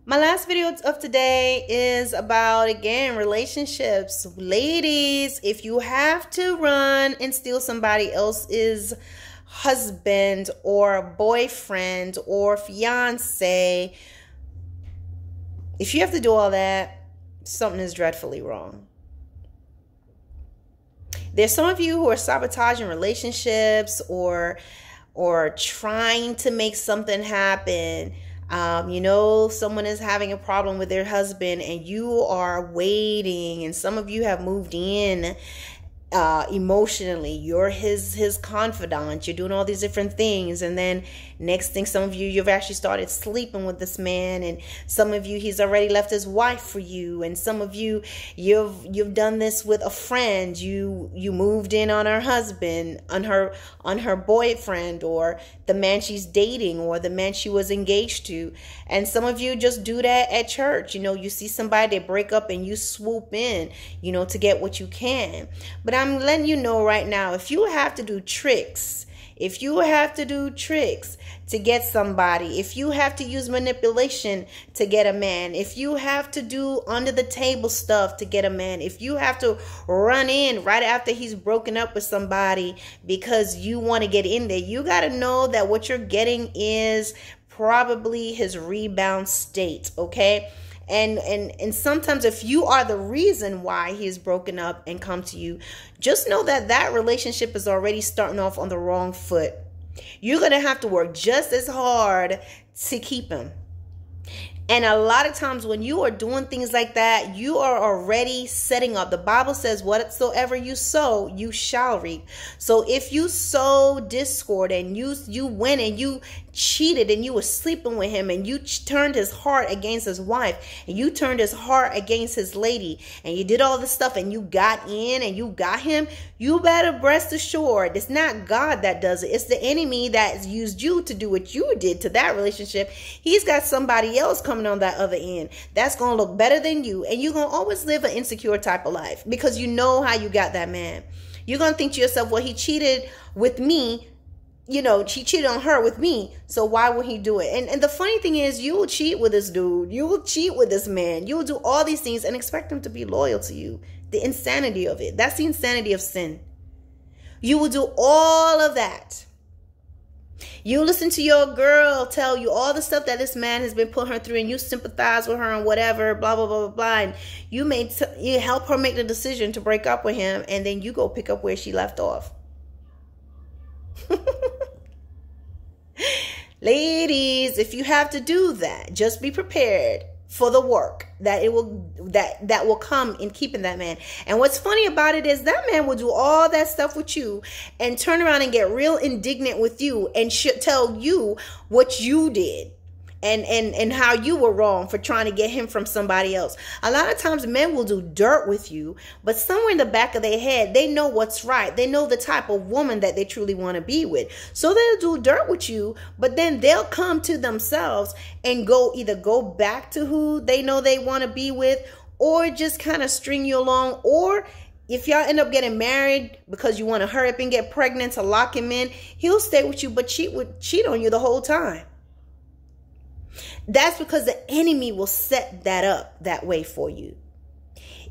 My last video of today is about, again, relationships. Ladies, if you have to run and steal somebody else's husband or boyfriend or fiance, if you have to do all that, something is dreadfully wrong. There's some of you who are sabotaging relationships or trying to make something happen. Someone is having a problem with their husband and you are waiting, and some of you have moved in emotionally. You're his confidant. You're doing all these different things, and then next thing, some of you've actually started sleeping with this man, and some of you, he's already left his wife for you, and some of you, you've done this with a friend. You moved in on her husband, on her boyfriend, or the man she's dating, or the man she was engaged to. And some of you just do that at church. You see somebody, they break up, and you swoop in, to get what you can. But I'm letting you know right now, if you have to do tricks, to get somebody, if you have to use manipulation to get a man, if you have to do under the table stuff to get a man, if you have to run in right after he's broken up with somebody because you want to get in there, you got to know that what you're getting is probably his rebound state, okay? And sometimes if you are the reason why he's broken up and come to you, just know that relationship is already starting off on the wrong foot. You're going to have to work just as hard to keep him. And a lot of times when you are doing things like that, you are already setting up. The Bible says, whatsoever you sow, you shall reap. So if you sow discord and you went and you cheated and you were sleeping with him and you turned his heart against his wife and you turned his heart against his lady and you did all this stuff and you got in and you got him, you better rest assured it's not God that does it. It's the enemy that used you to do what you did to that relationship. He's got somebody else coming on that other end that's going to look better than you, and you're going to always live an insecure type of life because you know how you got that man. You're going to think to yourself, well, he cheated with me. She cheated on her with me, so why would he do it? And the funny thing is, you will cheat with this dude. You will cheat with this man. You will do all these things and expect him to be loyal to you. The insanity of it. That's the insanity of sin. You will do all of that. You listen to your girl tell you all the stuff that this man has been putting her through, and you sympathize with her and whatever, blah, blah, blah, blah, blah. And you help her make the decision to break up with him, and then you go pick up where she left off. Ladies, if you have to do that, just be prepared for the work that will come in keeping that man. And what's funny about it is that man will do all that stuff with you and turn around and get real indignant with you and tell you what you did and how you were wrong for trying to get him from somebody else. A lot of times men will do dirt with you, but somewhere in the back of their head, they know what's right. They know the type of woman that they truly want to be with. So they'll do dirt with you, but then they'll come to themselves and either go back to who they know they want to be with, or just kind of string you along. Or if y'all end up getting married because you want to hurry up and get pregnant to lock him in, he'll stay with you, but cheat on you the whole time. That's because the enemy will set that up that way for you.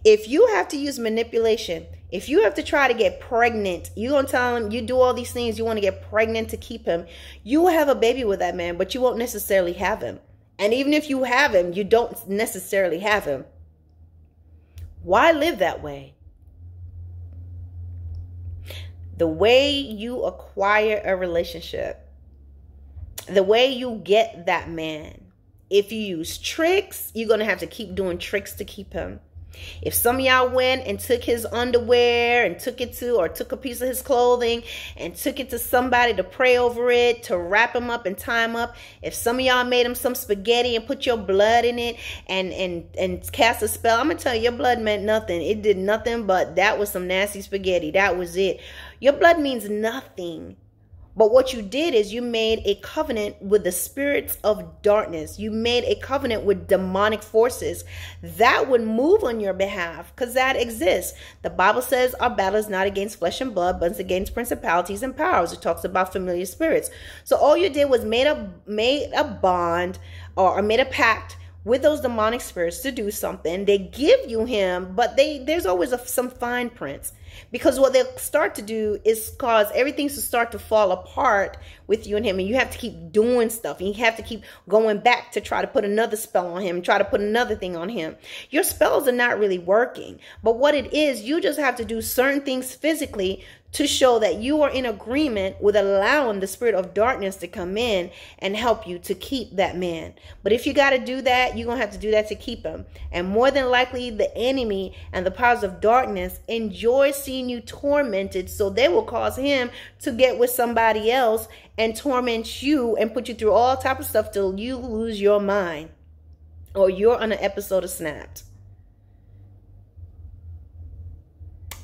If you have to use manipulation, if you have to try to get pregnant, you're going to tell him you do all these things, you want to get pregnant to keep him, you will have a baby with that man, but you won't necessarily have him. And even if you have him, you don't necessarily have him. Why live that way? The way you acquire a relationship, the way you get that man, if you use tricks, you're going to have to keep doing tricks to keep him. If some of y'all went and took his underwear and took a piece of his clothing and took it to somebody to pray over it, to wrap him up and tie him up, if some of y'all made him some spaghetti and put your blood in it and cast a spell, I'm going to tell you, your blood meant nothing. It did nothing, but that was some nasty spaghetti. That was it. Your blood means nothing. But what you did is you made a covenant with the spirits of darkness. You made a covenant with demonic forces that would move on your behalf, because that exists. The Bible says our battle is not against flesh and blood, but it's against principalities and powers. It talks about familiar spirits. So all you did was made a bond or made a pact with those demonic spirits to do something. They give you him, but there's always some fine prints, because what they'll start to do is cause everything to start to fall apart with you and him, and you have to keep doing stuff, and you have to keep going back to try to put another spell on him, try to put another thing on him. Your spells are not really working, but what it is, you just have to do certain things physically to show that you are in agreement with allowing the spirit of darkness to come in and help you to keep that man. But if you got to do that, you're going to have to do that to keep him. And more than likely, the enemy and the powers of darkness enjoy seeing you tormented, so they will cause him to get with somebody else and torment you and put you through all type of stuff till you lose your mind or you're on an episode of Snapped.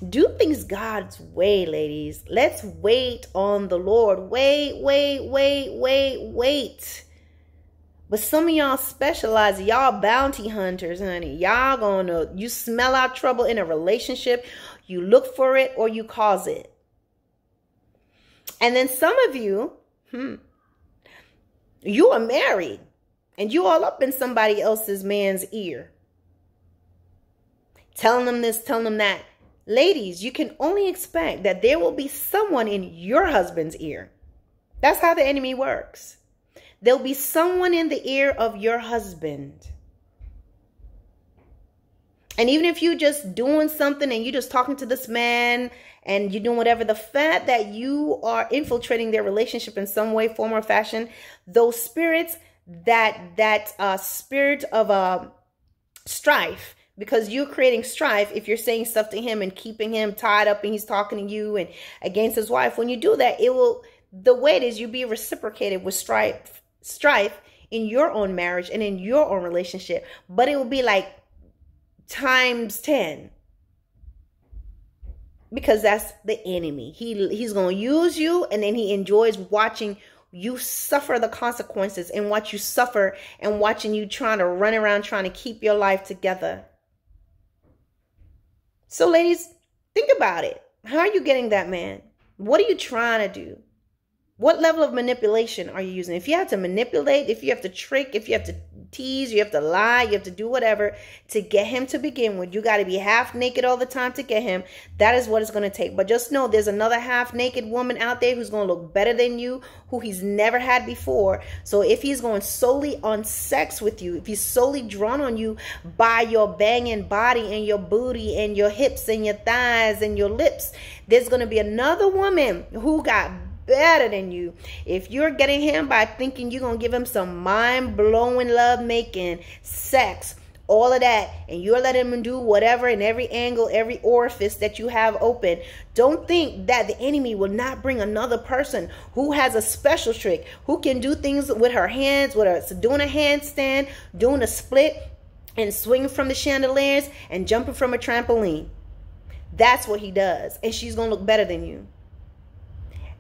Do things God's way, ladies. Let's wait on the Lord. Wait. But some of y'all specialize, y'all bounty hunters, honey. Y'all you smell out trouble in a relationship, you look for it or you cause it. And then some of you, you are married and you all up in somebody else's man's ear, telling them this, telling them that. Ladies, you can only expect that there will be someone in your husband's ear. That's how the enemy works. There'll be someone in the ear of your husband. And even if you're just doing something and you're just talking to this man and you're doing whatever, the fact that you are infiltrating their relationship in some way, form, or fashion, those spirits, that spirit of strife, because you're creating strife if you're saying stuff to him and keeping him tied up and he's talking to you and against his wife. When you do that, the way it is, you be reciprocated with strife in your own marriage and in your own relationship. But it will be like times 10. Because that's the enemy. He's going to use you, and then he enjoys watching you suffer the consequences and watch you suffer and watching you trying to run around trying to keep your life together. So ladies, think about it. How are you getting that man? What are you trying to do? What level of manipulation are you using? If you have to manipulate, if you have to trick, if you have to tease, you have to lie, you have to do whatever to get him to begin with. You got to be half naked all the time to get him. That is what it's going to take. But just know there's another half naked woman out there who's going to look better than you, who he's never had before. So if he's going solely on sex with you, if he's solely drawn on you by your banging body and your booty and your hips and your thighs and your lips, there's going to be another woman who got better than you. If you're getting him by thinking you're going to give him some mind-blowing, love-making sex, all of that, and you're letting him do whatever in every angle, every orifice that you have open, don't think that the enemy will not bring another person who has a special trick, who can do things with her hands, whether it's doing a handstand, doing a split, and swinging from the chandeliers, and jumping from a trampoline. That's what he does, and she's going to look better than you.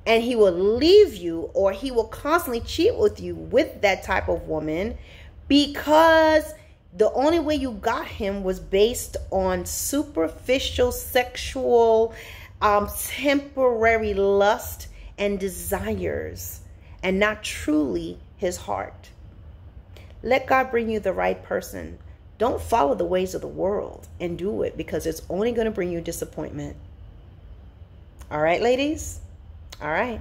And he will leave you, or he will constantly cheat with you with that type of woman, because the only way you got him was based on superficial sexual temporary lust and desires, and not truly his heart. Let God bring you the right person. Don't follow the ways of the world and do it, because it's only going to bring you disappointment. All right, ladies? All right.